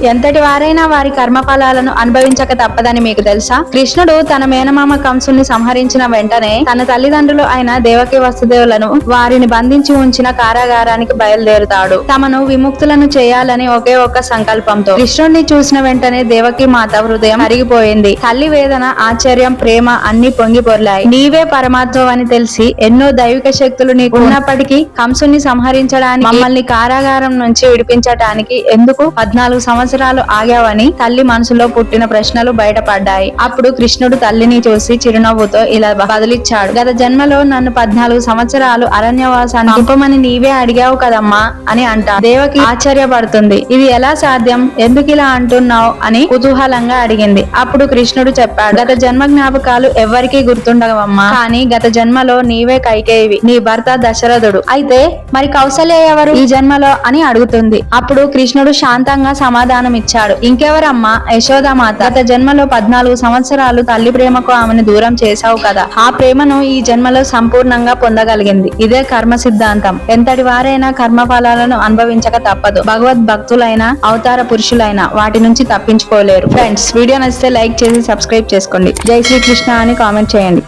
ఎంతటి వారైనా వారి కర్మఫలాలను అనుభవించక తప్పదని మీకు తెలుసా? కృష్ణుడు తన మేనమామ కంసుని సంహరించిన వెంటనే తన తల్లిదండ్రులు అయిన దేవకి వసుదేవులను వారిని బంధించి ఉంచిన కారాగారానికి బయలుదేరుతాడు. తమను విముక్తులను చేయాలని ఒకే ఒక్క సంకల్పంతో. కృష్ణుడిని చూసిన వెంటనే దేవకి మాత హృదయం కరిగిపోయింది. తల్లి వేదన, ఆశ్చర్యం, ప్రేమ అన్ని పొంగి పొర్లాయి. నీవే పరమాత్మవని తెలిసి ఎన్నో దైవిక శక్తులు నీకు ఉన్నప్పటికీ కంసుని సంహరించడానికి, మమ్మల్ని కారాగారం నుంచి విడిపించటానికి ఎందుకు 14 సంవత్సరాలు ఆగావని తల్లి మనసులో పుట్టిన ప్రశ్నలు బయటపడ్డాయి. అప్పుడు కృష్ణుడు తల్లిని చూసి చిరునవ్వుతో ఇలా బదిలిచ్చాడు. గత జన్మలో నన్ను 14 సంవత్సరాలు అరణ్యవాసాన్ని పంపమని నీవే అడిగావు కదమ్మా అని అంటా. దేవకి ఆశ్చర్యపడుతుంది. ఇది ఎలా సాధ్యం? ఎందుకు ఇలా అంటున్నావు అని కుతూహలంగా అడిగింది. అప్పుడు కృష్ణుడు చెప్పాడు, గత జన్మ జ్ఞాపకాలు ఎవ్వరికీ గుర్తుండవమ్మా, కానీ గత జన్మలో నీవే కైకేయివి, నీ భర్త దశరథుడు. అయితే మరి కౌసల్య ఎవరు ఈ జన్మలో అని అడుగుతుంది. అప్పుడు కృష్ణుడు శాంతంగా సమాధానం ఇచ్చాడు. ఇంకెవరమ్మా? యశోదామాత. గత జన్మలో 14 సంవత్సరాలు తల్లి ప్రేమకు ఆమెను దూరం చేశావు కదా, ఆ ప్రేమను ఈ జన్మలో సంపూర్ణంగా పొందగలిగింది. ఇదే కర్మ సిద్ధాంతం. ఎంతటి వారైనా కర్మఫలాలను అనుభవించక తప్పదు. భగవద్ భక్తులైన అవతార పురుషులైన వాటి నుంచి తప్పించుకోలేరు. ఫ్రెండ్స్, వీడియో నచ్చితే లైక్ చేసి సబ్స్క్రైబ్ చేసుకోండి. జై శ్రీకృష్ణ అని కామెంట్ చేయండి.